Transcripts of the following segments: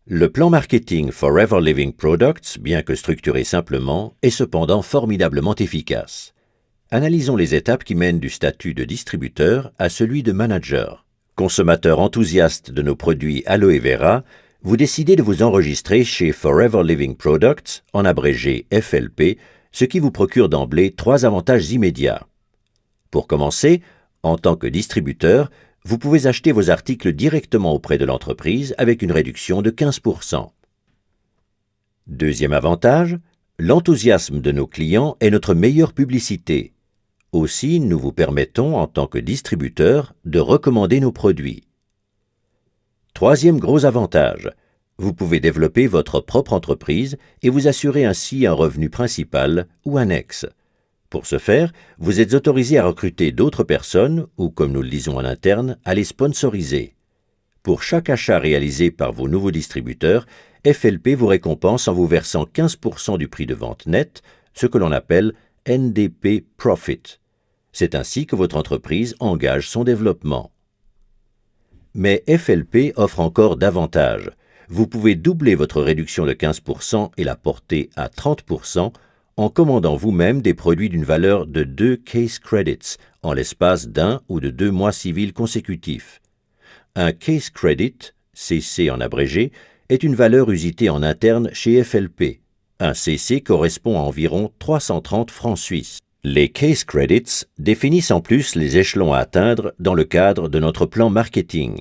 Le plan marketing Forever Living Products, bien que structuré simplement, est cependant formidablement efficace. Analysons les étapes qui mènent du statut de distributeur à celui de manager. Consommateur enthousiaste de nos produits Aloe Vera, vous décidez de vous enregistrer chez Forever Living Products, en abrégé FLP, ce qui vous procure d'emblée 3 avantages immédiats. Pour commencer, en tant que distributeur, vous pouvez acheter vos articles directement auprès de l'entreprise avec une réduction de 15%. Deuxième avantage, l'enthousiasme de nos clients est notre meilleure publicité. Aussi, nous vous permettons, en tant que distributeur, de recommander nos produits. Troisième gros avantage, vous pouvez développer votre propre entreprise et vous assurer ainsi un revenu principal ou annexe. Pour ce faire, vous êtes autorisé à recruter d'autres personnes ou, comme nous le disons en interne, à les sponsoriser. Pour chaque achat réalisé par vos nouveaux distributeurs, FLP vous récompense en vous versant 15% du prix de vente net, ce que l'on appelle NDP Profit. C'est ainsi que votre entreprise engage son développement. Mais FLP offre encore davantage. Vous pouvez doubler votre réduction de 15% et la porter à 30% en commandant vous-même des produits d'une valeur de 2 case credits en l'espace d'1 ou de 2 mois civils consécutifs. Un case credit, CC en abrégé, est une valeur usitée en interne chez FLP. Un CC correspond à environ 330 francs suisses. Les case credits définissent en plus les échelons à atteindre dans le cadre de notre plan marketing.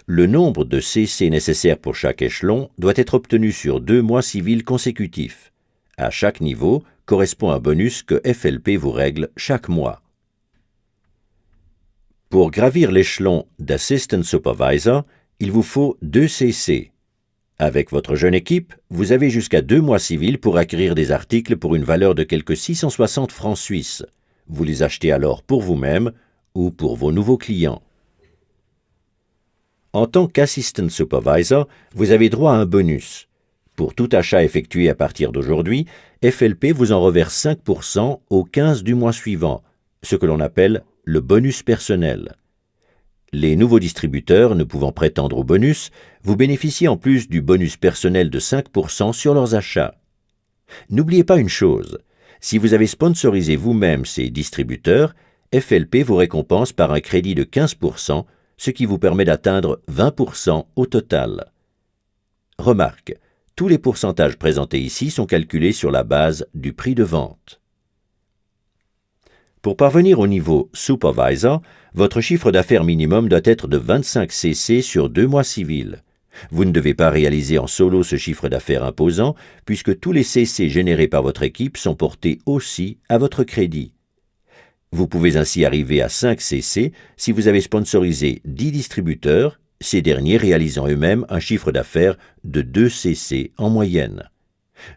Le nombre de CC nécessaires pour chaque échelon doit être obtenu sur 2 mois civils consécutifs. À chaque niveau correspond un bonus que FLP vous règle chaque mois. Pour gravir l'échelon d'Assistant Supervisor, il vous faut 2 CC. Avec votre jeune équipe, vous avez jusqu'à 2 mois civils pour acquérir des articles pour une valeur de quelque 660 francs suisses. Vous les achetez alors pour vous-même ou pour vos nouveaux clients. En tant qu'Assistant Supervisor, vous avez droit à un bonus. Pour tout achat effectué à partir d'aujourd'hui, FLP vous en reverse 5% au 15 du mois suivant, ce que l'on appelle le bonus personnel. Les nouveaux distributeurs ne pouvant prétendre au bonus, vous bénéficiez en plus du bonus personnel de 5% sur leurs achats. N'oubliez pas une chose, si vous avez sponsorisé vous-même ces distributeurs, FLP vous récompense par un crédit de 15%, ce qui vous permet d'atteindre 20% au total. Remarque, tous les pourcentages présentés ici sont calculés sur la base du prix de vente. Pour parvenir au niveau Supervisor, votre chiffre d'affaires minimum doit être de 25 CC sur 2 mois civils. Vous ne devez pas réaliser en solo ce chiffre d'affaires imposant, puisque tous les CC générés par votre équipe sont portés aussi à votre crédit. Vous pouvez ainsi arriver à 5 CC si vous avez sponsorisé 10 distributeurs, ces derniers réalisant eux-mêmes un chiffre d'affaires de 2 CC en moyenne.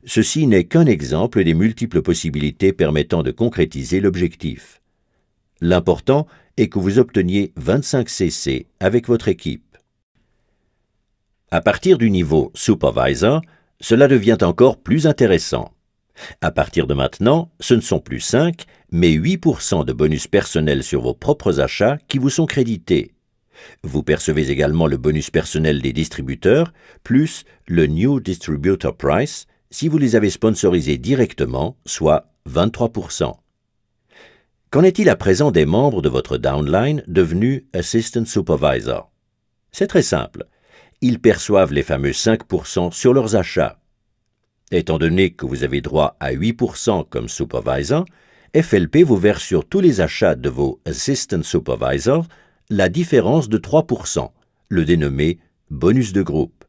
Ceci n'est qu'un exemple des multiples possibilités permettant de concrétiser l'objectif. L'important est que vous obteniez 25 CC avec votre équipe. À partir du niveau Supervisor, cela devient encore plus intéressant. À partir de maintenant, ce ne sont plus 5, mais 8% de bonus personnel sur vos propres achats qui vous sont crédités. Vous percevez également le bonus personnel des distributeurs, plus le New Distributor Price, si vous les avez sponsorisés directement, soit 23%. Qu'en est-il à présent des membres de votre downline devenus Assistant Supervisor? C'est très simple. Ils perçoivent les fameux 5% sur leurs achats. Étant donné que vous avez droit à 8% comme Supervisor, FLP vous verse sur tous les achats de vos Assistant Supervisors la différence de 3%, le dénommé bonus de groupe.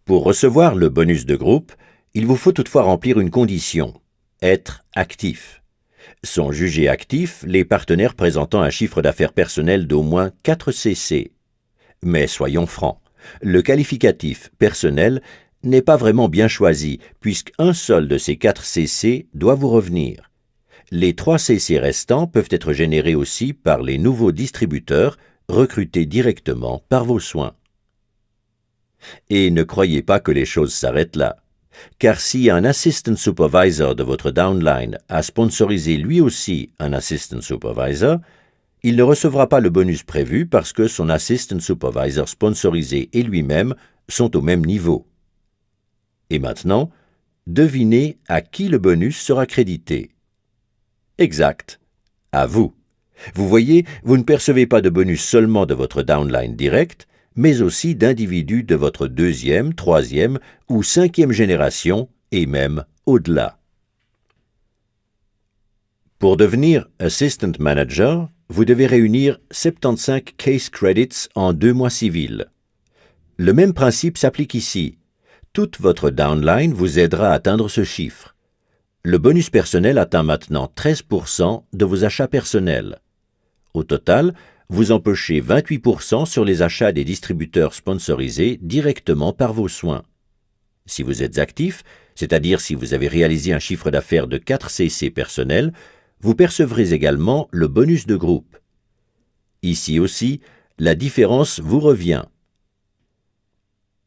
Pour recevoir le bonus de groupe, il vous faut toutefois remplir une condition, être actif. Sont jugés actifs les partenaires présentant un chiffre d'affaires personnel d'au moins 4 CC. Mais soyons francs, le qualificatif personnel n'est pas vraiment bien choisi, puisqu'un seul de ces 4 CC doit vous revenir. Les 3 CC restants peuvent être générés aussi par les nouveaux distributeurs recrutés directement par vos soins. Et ne croyez pas que les choses s'arrêtent là, car si un Assistant Supervisor de votre downline a sponsorisé lui aussi un Assistant Supervisor, il ne recevra pas le bonus prévu parce que son Assistant Supervisor sponsorisé et lui-même sont au même niveau. Et maintenant, devinez à qui le bonus sera crédité. Exact, à vous. Vous voyez, vous ne percevez pas de bonus seulement de votre downline direct, mais aussi d'individus de votre deuxième, troisième ou cinquième génération et même au-delà. Pour devenir Assistant Manager, vous devez réunir 75 Case Credits en 2 mois civils. Le même principe s'applique ici. Toute votre downline vous aidera à atteindre ce chiffre. Le bonus personnel atteint maintenant 13% de vos achats personnels. Au total, vous empochez 28% sur les achats des distributeurs sponsorisés directement par vos soins. Si vous êtes actif, c'est-à-dire si vous avez réalisé un chiffre d'affaires de 4 CC personnels, vous percevrez également le bonus de groupe. Ici aussi, la différence vous revient.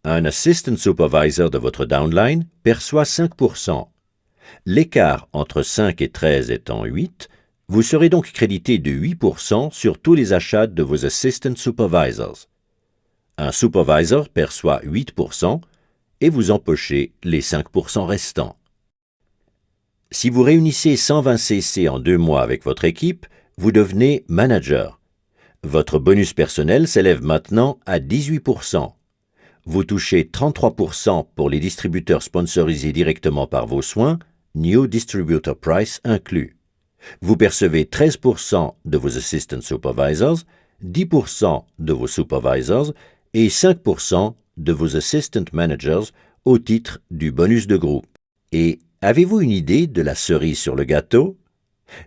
Un Assistant Supervisor de votre downline perçoit 5%. L'écart entre 5 et 13 étant 8, vous serez donc crédité de 8% sur tous les achats de vos Assistant Supervisors. Un Supervisor perçoit 8% et vous empochez les 5% restants. Si vous réunissez 120 CC en 2 mois avec votre équipe, vous devenez Manager. Votre bonus personnel s'élève maintenant à 18%. Vous touchez 33% pour les distributeurs sponsorisés directement par vos soins, New Distributor Price inclus. Vous percevez 13% de vos Assistant Supervisors, 10% de vos Supervisors et 5% de vos Assistant Managers au titre du bonus de groupe. Et avez-vous une idée de la cerise sur le gâteau?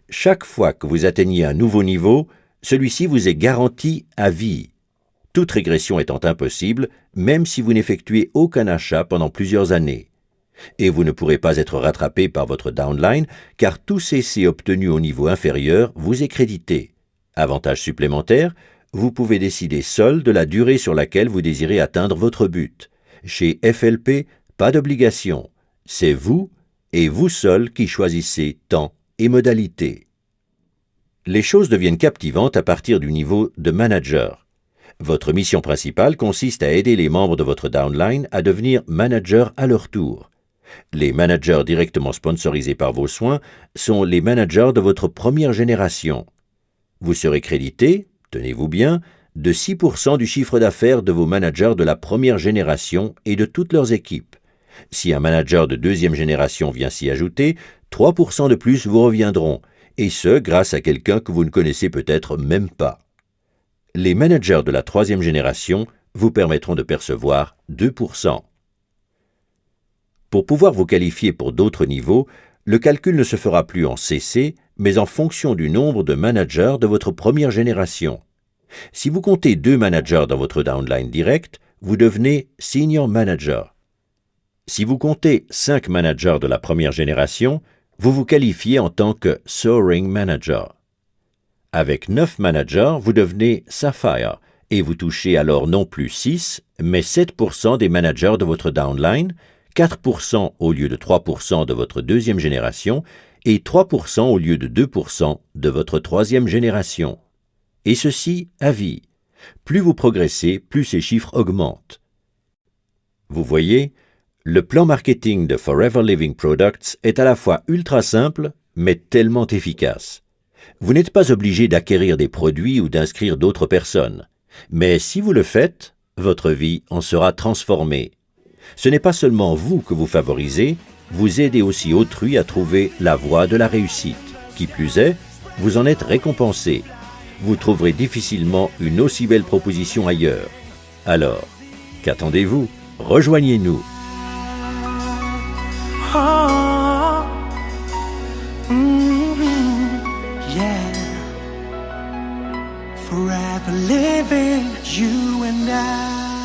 Chaque fois que vous atteignez un nouveau niveau, celui-ci vous est garanti à vie. Toute régression étant impossible, même si vous n'effectuez aucun achat pendant plusieurs années. Et vous ne pourrez pas être rattrapé par votre downline, car tout CC obtenu au niveau inférieur vous est crédité. Avantage supplémentaire, vous pouvez décider seul de la durée sur laquelle vous désirez atteindre votre but. Chez FLP, pas d'obligation. C'est vous et vous seul qui choisissez temps et modalité. Les choses deviennent captivantes à partir du niveau de manager. Votre mission principale consiste à aider les membres de votre downline à devenir manager à leur tour. Les managers directement sponsorisés par vos soins sont les managers de votre première génération. Vous serez crédité, tenez-vous bien, de 6% du chiffre d'affaires de vos managers de la première génération et de toutes leurs équipes. Si un manager de deuxième génération vient s'y ajouter, 3% de plus vous reviendront, et ce grâce à quelqu'un que vous ne connaissez peut-être même pas. Les managers de la troisième génération vous permettront de percevoir 2%. Pour pouvoir vous qualifier pour d'autres niveaux, le calcul ne se fera plus en CC, mais en fonction du nombre de managers de votre première génération. Si vous comptez 2 managers dans votre downline direct, vous devenez Senior Manager. Si vous comptez 5 managers de la première génération, vous vous qualifiez en tant que Soaring Manager. Avec 9 managers, vous devenez Sapphire et vous touchez alors non plus 6, mais 7% des managers de votre downline, 4% au lieu de 3% de votre deuxième génération et 3% au lieu de 2% de votre troisième génération. Et ceci à vie. Plus vous progressez, plus ces chiffres augmentent. Vous voyez, le plan marketing de Forever Living Products est à la fois ultra simple, mais tellement efficace. Vous n'êtes pas obligé d'acquérir des produits ou d'inscrire d'autres personnes. Mais si vous le faites, votre vie en sera transformée. Ce n'est pas seulement vous que vous favorisez, vous aidez aussi autrui à trouver la voie de la réussite. Qui plus est, vous en êtes récompensé. Vous trouverez difficilement une aussi belle proposition ailleurs. Alors, qu'attendez-vous? Rejoignez-nous. Oh, yeah. Forever living, you and I.